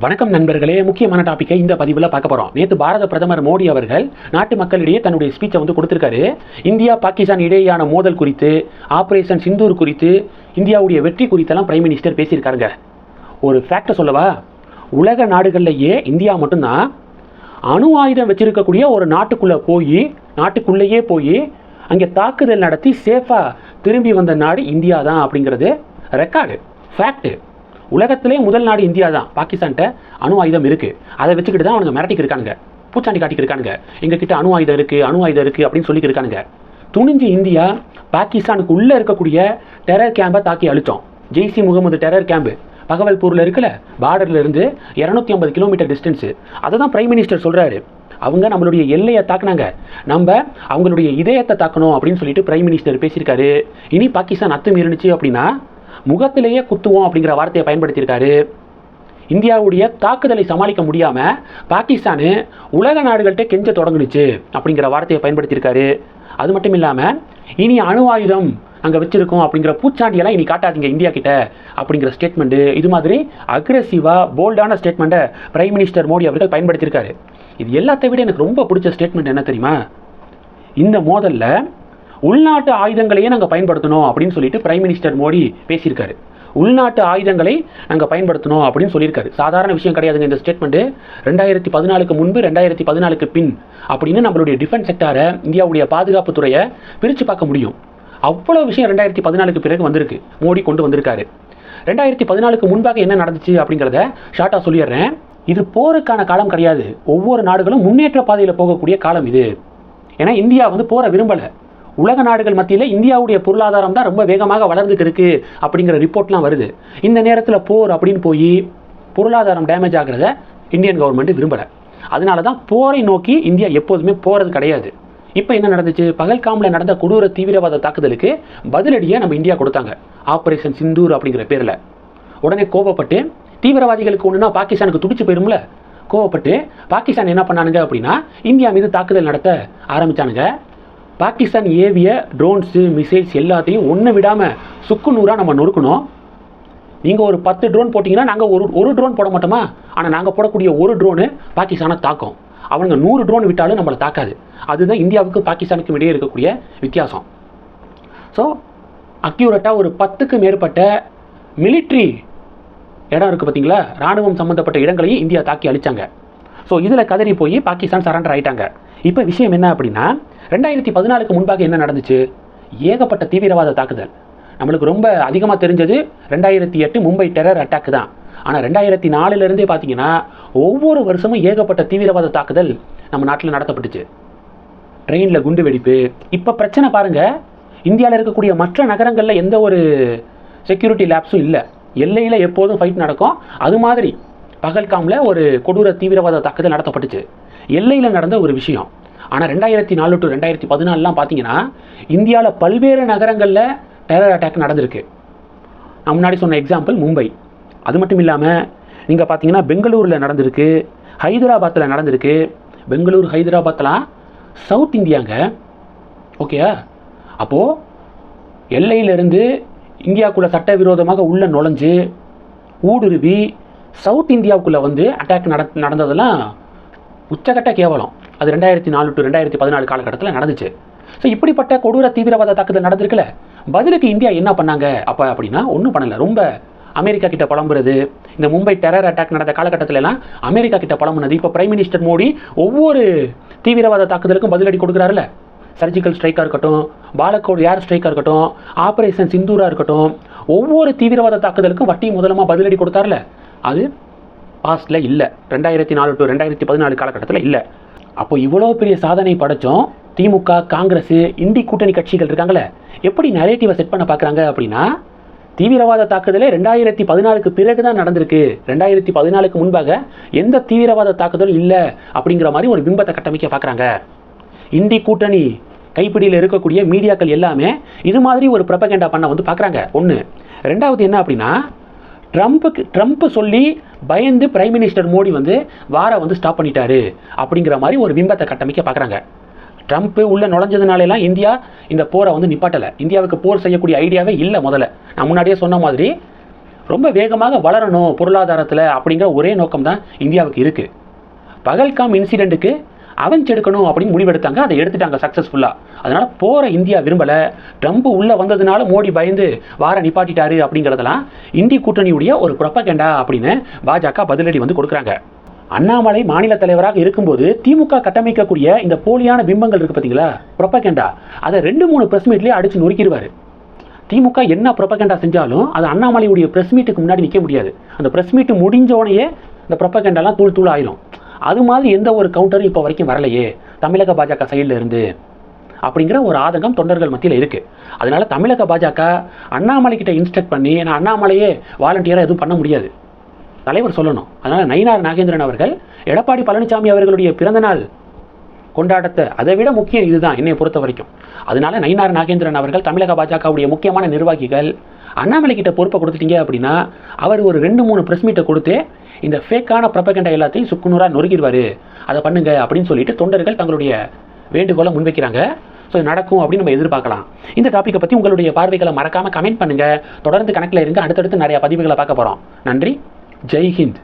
வணக்கம் நண்பர்களே, முக்கியமான டாபிக்கை இந்த பதிவில் பார்க்க போகிறோம். நேற்று பாரத பிரதமர் மோடி அவர்கள் நாட்டு மக்களிடையே தன்னுடைய ஸ்பீச்சை கொடுத்திருக்காரு. இந்தியா பாகிஸ்தான் இடையேயான மோதல் குறித்து, ஆபரேஷன் சிந்தூர் குறித்து, இந்தியாவுடைய வெற்றி குறித்தெல்லாம் பிரைம் மினிஸ்டர் பேசியிருக்காருங்க. ஒரு ஃபேக்டை சொல்லவா, உலக நாடுகள்லேயே இந்தியா மட்டும்தான் அணு ஆயுதம் வச்சிருக்கக்கூடிய ஒரு நாட்டுக்குள்ளேயே போய் அங்கே தாக்குதல் நடத்தி சேஃபாக திரும்பி வந்த நாடு இந்தியா தான் அப்படிங்கிறது ரெக்கார்டு, ஃபேக்டு. உலகத்திலே முதல் நாடு இந்தியா தான். பாகிஸ்தான்கிட்ட அணு ஆயுதம் இருக்குது, அதை வச்சுக்கிட்டு தான் அவங்க மிரட்டிக்கு இருக்கானுங்க, பூச்சாண்டி காட்டிக்கு இருக்கானுங்க. எங்ககிட்ட அணு ஆயுதம் இருக்குது அப்படின்னு சொல்லி இருக்கானுங்க. துணிஞ்சு இந்தியா பாகிஸ்தானுக்கு உள்ளே இருக்கக்கூடிய டெரர் கேம்பை தாக்கி அழித்தோம். ஜெய்சி முகமது டெரர் கேம்பு பகவல்பூரில் இருக்குல்ல, பார்டர்ல இருந்து 250 கிலோமீட்டர் டிஸ்டன்ஸு. அதை தான் பிரைம் மினிஸ்டர் சொல்கிறாரு. அவங்க நம்மளுடைய எல்லையை தாக்குனாங்க, நம்ம அவங்களுடைய இதயத்தை தாக்கணும் அப்படின்னு சொல்லிட்டு பிரைம் மினிஸ்டர் பேசியிருக்காரு. இனி பாகிஸ்தான் அத்துமீறினுச்சு அப்படின்னா முகத்திலேயே குத்துவோம் அப்படிங்கிற வார்த்தையை பயன்படுத்தியிருக்காரு. இந்தியாவுடைய தாக்குதலை சமாளிக்க முடியாமல் பாகிஸ்தானு உலக நாடுகள்கிட்ட கெஞ்ச தொடங்குனுச்சு அப்படிங்கிற வார்த்தையை பயன்படுத்தியிருக்காரு. அது மட்டும் இல்லாமல் இனி அணு ஆயுதம் அங்கே வச்சிருக்கோம் அப்படிங்கிற பூச்சாண்டியெல்லாம் இனி காட்டாதீங்க இந்தியா கிட்ட அப்படிங்கிற ஸ்டேட்மெண்ட்டு, இது மாதிரி அக்ரெசிவாக போல்டான ஸ்டேட்மெண்ட்டை பிரைம் மினிஸ்டர் மோடி அவர்கள் பயன்படுத்தியிருக்காரு. இது எல்லாத்தை விட எனக்கு ரொம்ப பிடிச்ச ஸ்டேட்மெண்ட் என்ன தெரியுமா, இந்த மோதலில் உள்நாட்டு ஆயுதங்களையே நாங்கள் பயன்படுத்தணும் அப்படின்னு சொல்லிட்டு பிரைம் மினிஸ்டர் மோடி பேசியிருக்காரு. உள்நாட்டு ஆயுதங்களை நாங்கள் பயன்படுத்தணும் அப்படின்னு சொல்லியிருக்காரு. சாதாரண விஷயம் கிடையாதுங்க இந்த ஸ்டேட்மெண்ட்டு. 2014 முன்பு 2014 பின் அப்படின்னு நம்மளுடைய டிஃபென்ஸ் செக்டாரை, இந்தியாவுடைய பாதுகாப்பு துறையை பிரித்து பார்க்க முடியும். அவ்வளோ விஷயம் 2014 பிறகு வந்திருக்கு, மோடி கொண்டு வந்திருக்காரு. 2014 முன்பாக என்ன நடந்துச்சு அப்படிங்கிறத ஷார்ட்டாக சொல்லிடுறேன். இது போருக்கான காலம் கிடையாது, ஒவ்வொரு நாடுகளும் முன்னேற்ற பாதையில் போகக்கூடிய காலம் இது. ஏன்னா இந்தியா போரை விரும்பலை. உலக நாடுகள் மத்தியில் இந்தியாவுடைய பொருளாதாரம் தான் ரொம்ப வேகமாக வளர்ந்துக்கு இருக்கு அப்படிங்கிற ரிப்போர்ட்லாம் வருது. இந்த நேரத்தில் போர் அப்படின்னு போய் பொருளாதாரம் டேமேஜ் ஆகிறத இந்தியன் கவர்மெண்ட் விரும்பலை. அதனால தான் போரை நோக்கி இந்தியா எப்போதுமே போகிறது கிடையாது. இப்போ என்ன நடந்துச்சு, பகல்காமில் நடந்த கொடூர தீவிரவாத தாக்குதலுக்கு பதிலடியை நம்ம இந்தியா கொடுத்தாங்க, ஆபரேஷன் சிந்தூர் அப்படிங்கிற பேரில். உடனே கோபப்பட்டு தீவிரவாதிகளுக்கு ஒன்றுனா பாகிஸ்தானுக்கு துடிச்சு போயிரும்ல, கோவப்பட்டு பாகிஸ்தான் என்ன பண்ணானுங்க அப்படின்னா இந்தியா மீது தாக்குதல் நடத்த ஆரம்பித்தானுங்க. பாகிஸ்தான் ஏவிய ட்ரோன்ஸு, மிசைல்ஸ் எல்லாத்தையும் ஒன்று விடாமல் சுக்கு நூறாக நம்ம நொறுக்கணும். நீங்கள் ஒரு 10 ட்ரோன் போட்டிங்கன்னா நாங்கள் ஒரு ட்ரோன் போட மாட்டோமா, ஆனால் நாங்கள் போடக்கூடிய ஒரு ட்ரோனு பாகிஸ்தானை தாக்கும். அவங்க 100 ட்ரோன் விட்டாலும் நம்மளை தாக்காது. அதுதான் இந்தியாவுக்கு பாகிஸ்தானுக்கும் இடையே இருக்கக்கூடிய வித்தியாசம். ஸோ அக்யூரேட்டாக ஒரு 10க்கு மேற்பட்ட மிலிட்ரி இடம் இருக்குது பார்த்தீங்களா, இராணுவம் சம்மந்தப்பட்ட இடங்களையும் இந்தியா தாக்கி அழிச்சாங்க. ஸோ இதில் கதறி போய் பாகிஸ்தான் சரண்டர் ஆகிட்டாங்க. இப்போ விஷயம் என்ன அப்படின்னா, 2014 முன்பாக என்ன நடந்துச்சு, ஏகப்பட்ட தீவிரவாத தாக்குதல். நம்மளுக்கு ரொம்ப அதிகமாக தெரிஞ்சது 2008 மும்பை டெரர் அட்டாக் தான். ஆனால் 2004 பார்த்தீங்கன்னா ஒவ்வொரு வருஷமும் ஏகப்பட்ட தீவிரவாத தாக்குதல் நம்ம நாட்டில் நடத்தப்பட்டுச்சு. ட்ரெயினில் குண்டு வெடிப்பு. இப்போ பிரச்சனை பாருங்கள், இந்தியாவில் இருக்கக்கூடிய மற்ற நகரங்களில் எந்த ஒரு செக்யூரிட்டி லேப்ஸும் இல்லை. எல்லையில் எப்போதும் ஃபைட் நடக்கும். அது மாதிரி பகல்காமில் ஒரு கொடூர தீவிரவாத தாக்குதல் நடத்தப்பட்டுச்சு, எல்லையில் நடந்த ஒரு விஷயம். ஆனால் 2004 to 2014 பார்த்தீங்கன்னா இந்தியாவில் பல்வேறு நகரங்களில் டெரர் அட்டாக் நடந்திருக்கு. நான் முன்னாடி சொன்ன எக்ஸாம்பிள் மும்பை. அது மட்டும் இல்லாமல் நீங்கள் பார்த்தீங்கன்னா பெங்களூரில் நடந்திருக்கு, ஹைதராபாத்தில் நடந்திருக்கு. பெங்களூர், ஹைதராபாத்லாம் சவுத் இந்தியாங்க, ஓகே. அப்போது எல்லையிலிருந்து இந்தியாவுக்குள்ளே சட்டவிரோதமாக உள்ளே நுழைஞ்சு ஊடுருவி சவுத் இந்தியாவுக்குள்ளே அட்டாக் நடந்ததெல்லாம் உச்சகட்ட கேவலம். அது 2004 to 2014 காலகட்டத்தில் நடந்துச்சு. ஸோ இப்படிப்பட்ட கொடூர தீவிரவாத தாக்குதல் நடந்திருக்குல்ல, பதிலுக்கு இந்தியா என்ன பண்ணாங்க அப்போ அப்படின்னா ஒன்றும் பண்ணலை. ரொம்ப அமெரிக்கா கிட்ட புலம்புறது. இந்த மும்பை டெரர் அட்டாக் நடந்த காலகட்டத்திலலாம் அமெரிக்கா கிட்ட புலம்புனது. இப்போ பிரைம் மினிஸ்டர் மோடி ஒவ்வொரு தீவிரவாத தாக்குதலுக்கும் பதிலடி கொடுக்குறாருல்ல, சர்ஜிக்கல் ஸ்ட்ரைக்காக இருக்கட்டும், பாலக்கோட் ஏர் ஸ்ட்ரைக்காக இருக்கட்டும், ஆபரேஷன் சிந்தூராக இருக்கட்டும், ஒவ்வொரு தீவிரவாத தாக்குதலுக்கும் வட்டி முதலமாக பதிலடி கொடுத்தாருல, அது பாஸ்டில் இல்லை, 2004 to 2014 காலகட்டத்தில் இல்லை. அப்போ இவ்வளோ பெரிய சாதனை படைச்சோம். திமுக, காங்கிரஸ், இந்தி கூட்டணி கட்சிகள் இருக்காங்களே, எப்படி நரேட்டிவை செட் பண்ண பார்க்குறாங்க அப்படின்னா, தீவிரவாத தாக்குதலே 2014 பிறகு தான் நடந்திருக்கு, 2014 முன்பாக எந்த தீவிரவாத தாக்குதலும் இல்லை அப்படிங்கிற மாதிரி ஒரு பிம்பத்தை கட்டமைக்க பார்க்குறாங்க. இந்தி கூட்டணி கைப்பிடியில் இருக்கக்கூடிய மீடியாக்கள் எல்லாமே இது மாதிரி ஒரு ப்ரொபகண்டா பண்ண பார்க்குறாங்க. ஒன்று. ரெண்டாவது என்ன அப்படின்னா, ட்ரம்ப் சொல்லி பயந்து பிரைம் மினிஸ்டர் மோடி வாரை ஸ்டாப் பண்ணிட்டாரு அப்படிங்கிற மாதிரி ஒரு பிம்பத்தை கட்டமைக்க பார்க்குறாங்க. ட்ரம்ப் உள்ள நுழைஞ்சதுனாலாம் இந்தியா இந்த போரை நிப்பாட்டலை. இந்தியாவுக்கு போர் செய்யக்கூடிய ஐடியாவே இல்லை. முதல்ல நான் முன்னாடியே சொன்ன மாதிரி ரொம்ப வேகமாக வளரணும் பொருளாதாரத்தில் அப்படிங்கிற ஒரே நோக்கம் தான் இந்தியாவுக்கு இருக்குது. பகல்காம் இன்சிடெண்ட்டுக்கு அவெஞ்ச் எடுக்கணும் அப்படின்னு முடிவெடுத்தாங்க. அதை எடுத்துட்டாங்க சக்ஸஸ்ஃபுல்லாக. அதனால் போகிற இந்தியா விரும்பலை. ட்ரம்ப் உள்ளே வந்ததுனால மோடி பயந்து வார நிப்பாட்டிட்டாரு அப்படிங்கிறதெல்லாம் இந்திய கூட்டணியுடைய ஒரு ப்ரொபகண்டா அப்படின்னு பாஜக பதிலடி வந்து கொடுக்குறாங்க. அண்ணாமலை மாநில தலைவராக இருக்கும்போது திமுக கட்டமைக்கக்கூடிய இந்த போலியான பிம்பங்கள் இருக்குது பார்த்தீங்களா, ப்ரொபகண்டா, அதை 2-3 ப்ரெஸ் மீட்லேயே அடித்து நொறுக்கிடுவார். திமுக என்ன ப்ரொபகண்டா செஞ்சாலும் அது அண்ணாமலையுடைய ப்ரெஸ் மீட்டுக்கு முன்னாடி நிற்க முடியாது. அந்த ப்ரெஸ் மீட்டு முடிஞ்சோடனே இந்த ப்ரொபகண்டாலாம் தூள் ஆயிரும். அது மாதிரி எந்த ஒரு கவுண்டரும் இப்போ வரைக்கும் வரலையே தமிழக பாஜக சைடில் இருந்து அப்படிங்கிற ஒரு ஆதங்கம் தொண்டர்கள் மத்தியில் இருக்குது. அதனால தமிழக பாஜக அண்ணாமலை கிட்ட இன்ஸ்ட்ரக்ட் பண்ணி நான் அண்ணாமலையே வாலண்டியராக எதுவும் பண்ண முடியாது, தலைவர் சொல்லணும். அதனால் நயினார் நாகேந்திரன் அவர்கள் எடப்பாடி பழனிசாமி அவர்களுடைய பிறந்தநாள் கொண்டாடத்தை அதை விட முக்கியம் இதுதான் என்னை பொறுத்த வரைக்கும். அதனால நயினார் நாகேந்திரன் அவர்கள் தமிழக பாஜகவுடைய முக்கியமான நிர்வாகிகள் அண்ணாமலை கிட்ட பொறுப்பை கொடுத்துட்டீங்க அப்படின்னா அவர் ஒரு 2-3 ப்ரெஸ் மீட்டை கொடுத்து இந்த ஃபேக்கான ப்ரொபகண்டா எல்லாத்தையும் சுக்குநூறாக நொறுக்கிடுவார், அதை பண்ணுங்க அப்படின்னு சொல்லிட்டு தொண்டர்கள் தங்களுடைய வேண்டுகோளை முன்வைக்கிறாங்க. ஸோ நடக்கும் அப்படின்னு நம்ம எதிர்பார்க்கலாம். இந்த டாப்பிக்கை பற்றி உங்களுடைய பார்வைகளை மறக்காமல் கமெண்ட் பண்ணுங்கள். தொடர்ந்து கணக்கில் இருங்க. அடுத்தடுத்து நிறைய பதிவுகளை பார்க்க போகிறோம். நன்றி. ஜெய் ஹிந்த்.